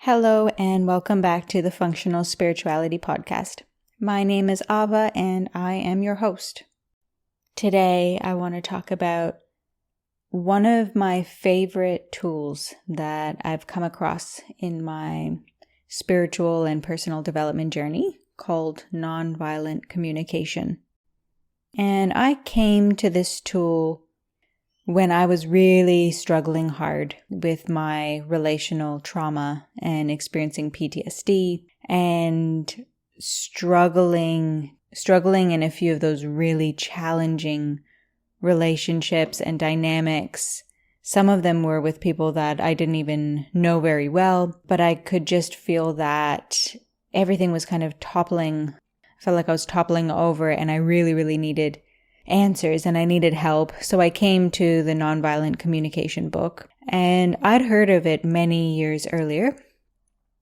Hello and welcome back to the Functional Spirituality Podcast. My name is Ava and I am your host. Today I want to talk about one of my favorite tools that I've come across in my spiritual and personal development journey called Nonviolent Communication. And I came to this tool when I was really struggling hard with my relational trauma and experiencing PTSD and struggling in a few of those really challenging relationships and dynamics. Some of them were with people that I didn't even know very well, but I could just feel that everything was kind of toppling. I felt like I was toppling over and I really needed answers and I needed help. So I came to the Nonviolent Communication book, and I'd heard of it many years earlier,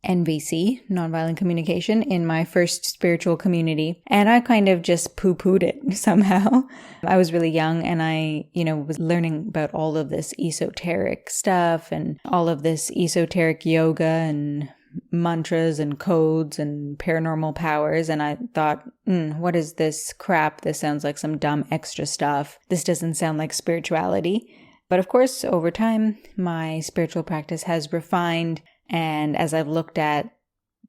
NVC, Nonviolent Communication, in my first spiritual community. And I kind of just poo-pooed it somehow. I was really young and I, was learning about all of this esoteric stuff and all of this esoteric yoga and mantras and codes and paranormal powers. And I thought, what is this crap? This sounds like some dumb extra stuff. This doesn't sound like spirituality. But of course, over time, my spiritual practice has refined. And as I've looked at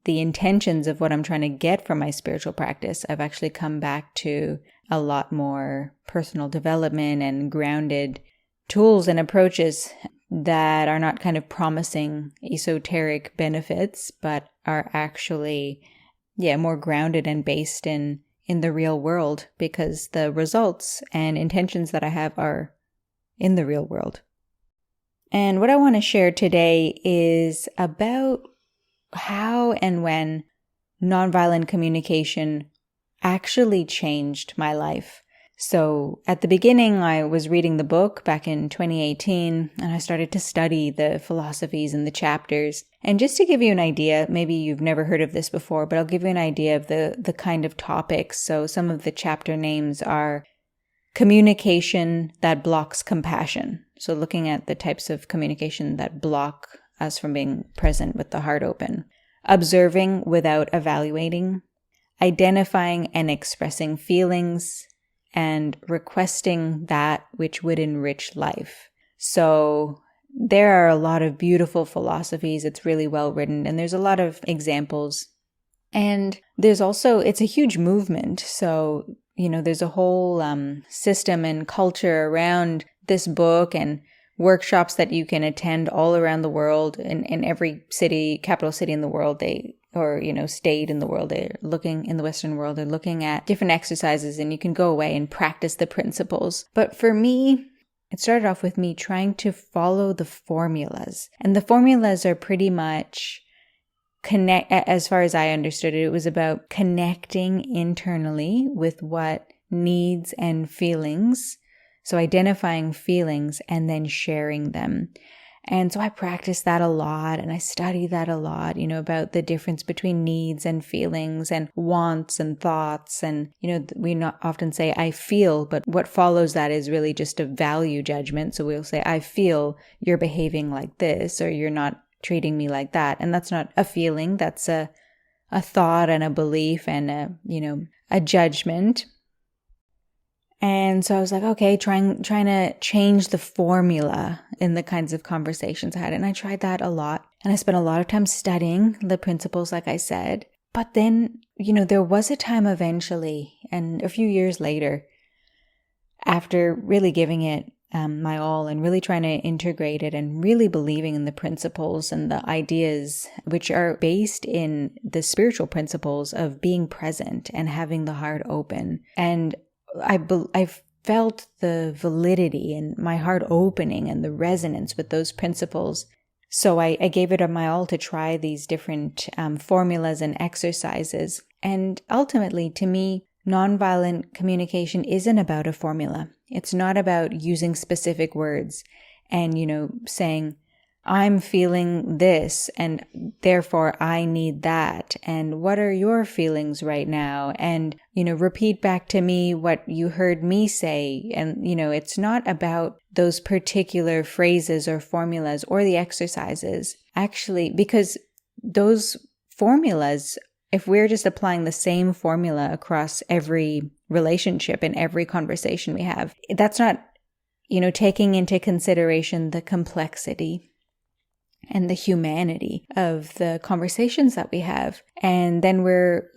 the intentions of what I'm trying to get from my spiritual practice, I've actually come back to a lot more personal development and grounded tools and approaches that are not kind of promising esoteric benefits, but are actually, more grounded and based in the real world, because the results and intentions that I have are in the real world. And what I want to share today is about how and when nonviolent communication actually changed my life. So at the beginning, I was reading the book back in 2018, and I started to study the philosophies and the chapters. And just to give you an idea, maybe you've never heard of this before, but I'll give you an idea of the kind of topics. So some of the chapter names are communication that blocks compassion. So looking at the types of communication that block us from being present with the heart open. Observing without evaluating. Identifying and expressing feelings. And requesting that which would enrich life. So there are a lot of beautiful philosophies. It's really well written, and there's a lot of examples. And there's also, it's a huge movement. So, there's a whole system and culture around this book and workshops that you can attend all around the world. In every city, capital city in the world, state in the world, they're looking in the Western world, they're looking at different exercises, and you can go away and practice the principles. But for me, it started off with me trying to follow the formulas. And the formulas are pretty much as far as I understood it, it was about connecting internally with what needs and feelings. So identifying feelings and then sharing them. And so I practiced that a lot and I studied that a lot, about the difference between needs and feelings and wants and thoughts. And, we not often say, I feel, but what follows that is really just a value judgment. So we'll say, I feel you're behaving like this, or you're not treating me like that. And that's not a feeling. That's a thought and a belief and a judgment. And so I was like, okay, trying to change the formula in the kinds of conversations I had. And I tried that a lot. And I spent a lot of time studying the principles, like I said. But then, there was a time eventually, and a few years later, after really giving it my all and really trying to integrate it and really believing in the principles and the ideas, which are based in the spiritual principles of being present and having the heart open. And I felt the validity in my heart opening and the resonance with those principles. So I gave it my all to try these different formulas and exercises. And ultimately, to me, nonviolent communication isn't about a formula. It's not about using specific words and, saying, I'm feeling this and therefore I need that. And what are your feelings right now? And, repeat back to me what you heard me say. And, it's not about those particular phrases or formulas or the exercises. Actually, because those formulas, if we're just applying the same formula across every relationship and every conversation we have, that's not, taking into consideration the complexity and the humanity of the conversations that we have. And then we're,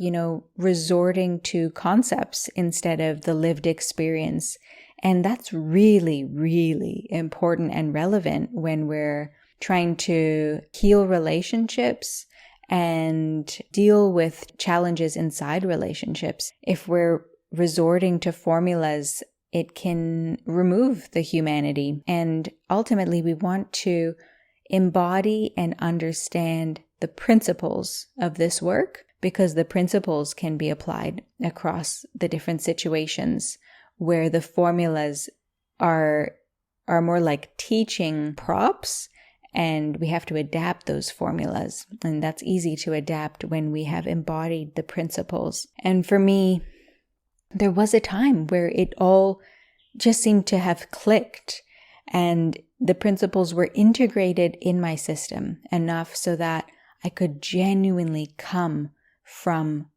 resorting to concepts instead of the lived experience. And that's really, really important and relevant when we're trying to heal relationships and deal with challenges inside relationships. If we're resorting to formulas, it can remove the humanity. And ultimately, we want to embody and understand the principles of this work, because the principles can be applied across the different situations where the formulas are more like teaching props, and we have to adapt those formulas. And that's easy to adapt when we have embodied the principles. And for me, there was a time where it all just seemed to have clicked, and the principles were integrated in my system enough so that I could genuinely come from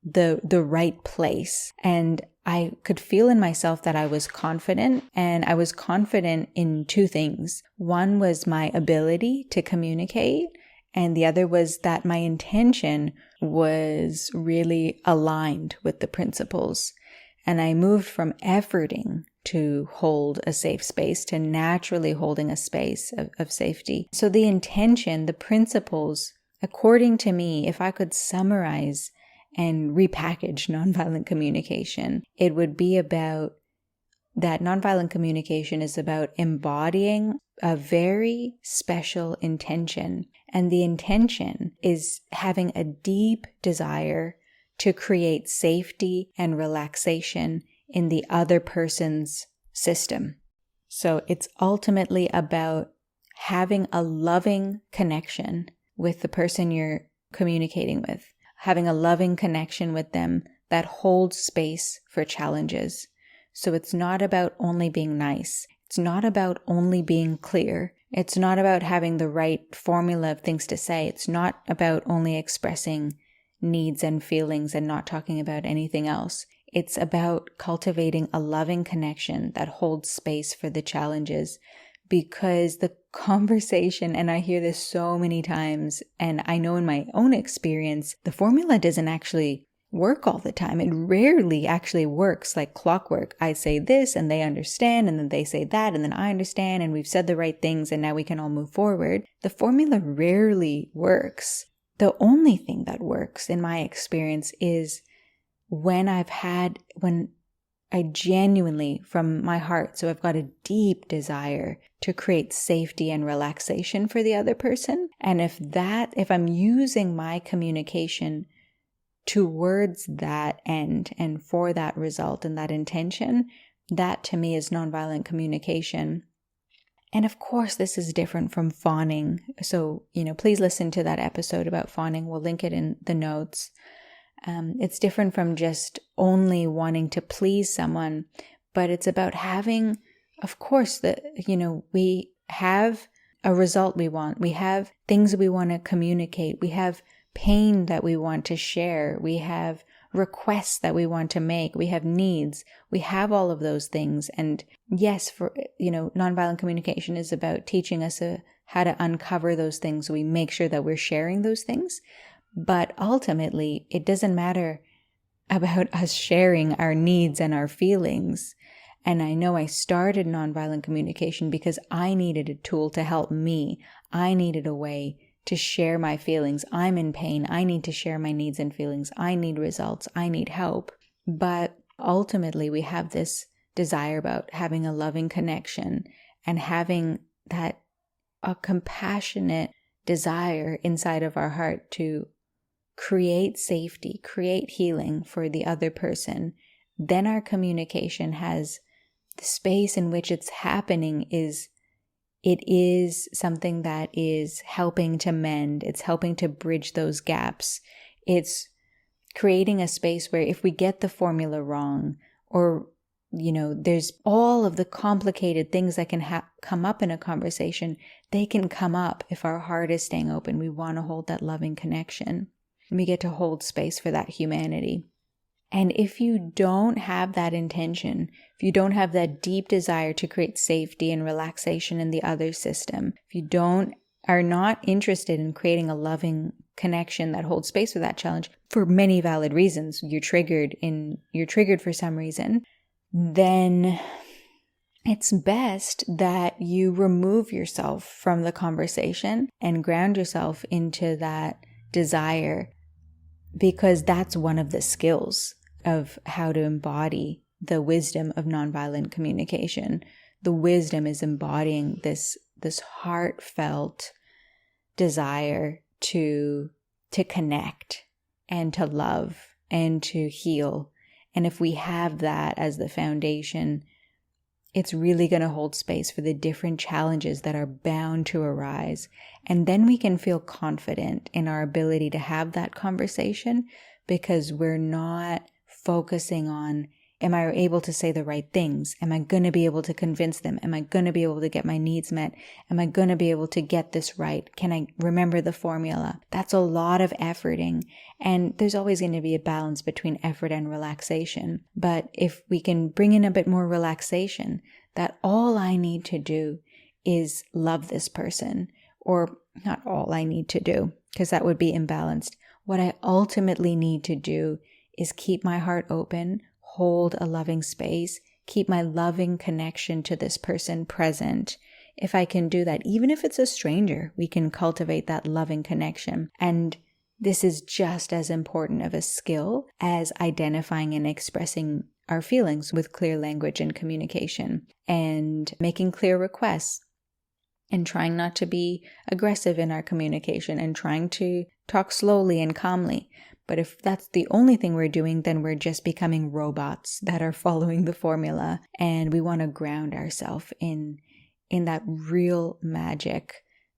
the right place. And I could feel in myself that I was confident, and I was confident in two things. One was my ability to communicate, and the other was that my intention was really aligned with the principles. And I moved from efforting to hold a safe space to naturally holding a space of safety. So the intention, the principles, according to me, if I could summarize and repackage nonviolent communication, it would be about that nonviolent communication is about embodying a very special intention. And the intention is having a deep desire to create safety and relaxation in the other person's system. So it's ultimately about having a loving connection with the person you're communicating with, having a loving connection with them that holds space for challenges. So it's not about only being nice. It's not about only being clear. It's not about having the right formula of things to say. It's not about only expressing needs and feelings and not talking about anything else. It's about cultivating a loving connection that holds space for the challenges, because the conversation, and I hear this so many times, and I know in my own experience, the formula doesn't actually work all the time. It rarely actually works like clockwork. I say this and they understand, and then they say that and then I understand, and we've said the right things and now we can all move forward. The formula rarely works. The only thing that works in my experience is when I genuinely, from my heart, so I've got a deep desire to create safety and relaxation for the other person. And if I'm using my communication towards that end and for that result and that intention, that to me is nonviolent communication. And of course, this is different from fawning. So, please listen to that episode about fawning. We'll link it in the notes. It's different from just only wanting to please someone, but it's about having, of course, we have a result we want. We have things we want to communicate. We have pain that we want to share. We have requests that we want to make. We have needs. We have all of those things. And yes, nonviolent communication is about teaching us how to uncover those things. So we make sure that we're sharing those things. But ultimately, it doesn't matter about us sharing our needs and our feelings. And I know I started nonviolent communication because I needed a tool to help me. I needed a way to share my feelings. I'm in pain. I need to share my needs and feelings. I need results. I need help. But ultimately, we have this desire about having a loving connection and having a compassionate desire inside of our heart to create safety, create healing for the other person. Then our communication has the space in which it's happening it is something that is helping to mend. It's helping to bridge those gaps. It's creating a space where if we get the formula wrong, or there's all of the complicated things that can come up in a conversation. They can come up if our heart is staying open. We want to hold that loving connection. We get to hold space for that humanity. And if you don't have that intention, if you don't have that deep desire to create safety and relaxation in the other system, if you are not interested in creating a loving connection that holds space for that challenge for many valid reasons, you're triggered for some reason, then it's best that you remove yourself from the conversation and ground yourself into that desire, because that's one of the skills of how to embody the wisdom of nonviolent communication. The wisdom is embodying this heartfelt desire to connect and to love and to heal. And if we have that as the foundation, it's really going to hold space for the different challenges that are bound to arise. And then we can feel confident in our ability to have that conversation, because we're not focusing on, am I able to say the right things? Am I going to be able to convince them? Am I going to be able to get my needs met? Am I going to be able to get this right? Can I remember the formula? That's a lot of efforting. And there's always going to be a balance between effort and relaxation. But if we can bring in a bit more relaxation, that all I need to do is love this person, or not all I need to do, because that would be imbalanced. What I ultimately need to do is keep my heart open, hold a loving space, keep my loving connection to this person present. If I can do that, even if it's a stranger, we can cultivate that loving connection. And this is just as important of a skill as identifying and expressing our feelings with clear language and communication, and making clear requests, and trying not to be aggressive in our communication, and trying to talk slowly and calmly. But if that's the only thing we're doing, then we're just becoming robots that are following the formula. And we want to ground ourselves in that real magic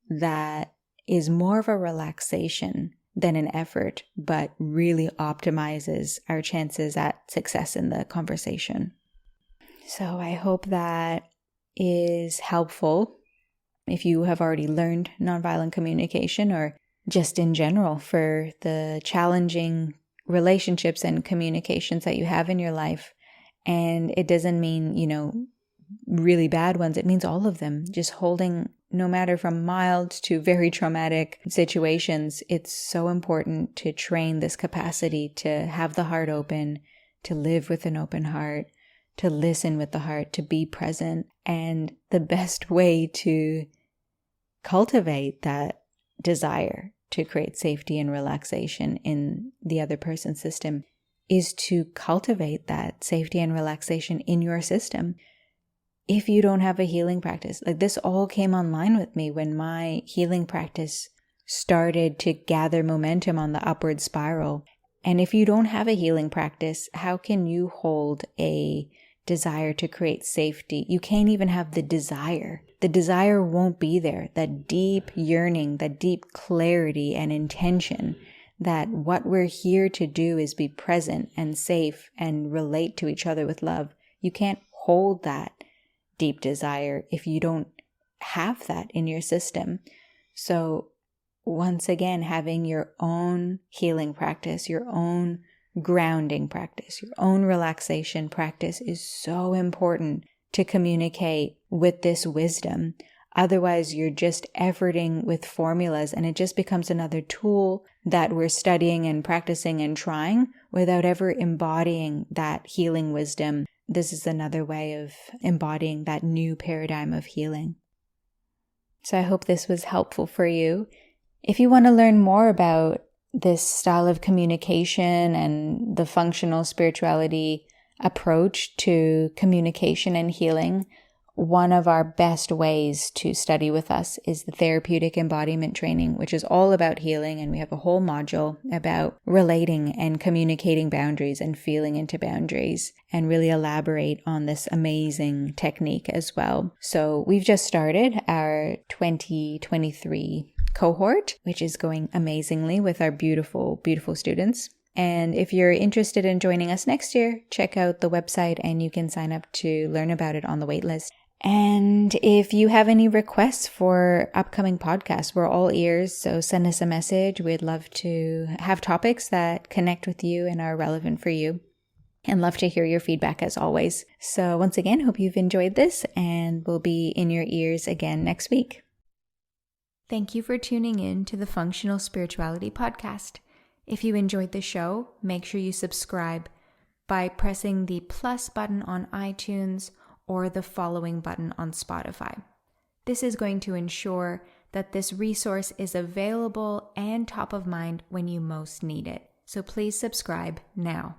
that is more of a relaxation than an effort, but really optimizes our chances at success in the conversation. So I hope that is helpful if you have already learned nonviolent communication, or just in general for the challenging relationships and communications that you have in your life. And it doesn't mean, really bad ones. It means all of them. Just holding, no matter from mild to very traumatic situations, it's so important to train this capacity to have the heart open, to live with an open heart, to listen with the heart, to be present. And the best way to cultivate that desire to create safety and relaxation in the other person's system is to cultivate that safety and relaxation in your system. If you don't have a healing practice, like this all came online with me when my healing practice started to gather momentum on the upward spiral. And if you don't have a healing practice, how can you hold a desire to create safety? You can't even have the desire. The desire won't be there. That deep yearning, that deep clarity and intention that what we're here to do is be present and safe and relate to each other with love. You can't hold that deep desire if you don't have that in your system. So once again, having your own healing practice, your own grounding practice, your own relaxation practice is so important to communicate with this wisdom. Otherwise, you're just efforting with formulas, and it just becomes another tool that we're studying and practicing and trying without ever embodying that healing wisdom. This is another way of embodying that new paradigm of healing. So I hope this was helpful for you. If you want to learn more about this style of communication and the functional spirituality approach to communication and healing, one of our best ways to study with us is the therapeutic embodiment training, which is all about healing. And we have a whole module about relating and communicating boundaries and feeling into boundaries, and really elaborate on this amazing technique as well. So we've just started our 2023 cohort, which is going amazingly with our beautiful, beautiful students. And if you're interested in joining us next year, check out the website and you can sign up to learn about it on the waitlist. And if you have any requests for upcoming podcasts, we're all ears. So send us a message. We'd love to have topics that connect with you and are relevant for you. And love to hear your feedback as always. So once again, hope you've enjoyed this and we'll be in your ears again next week. Thank you for tuning in to the Functional Spirituality Podcast. If you enjoyed the show, make sure you subscribe by pressing the plus button on iTunes or the following button on Spotify. This is going to ensure that this resource is available and top of mind when you most need it. So please subscribe now.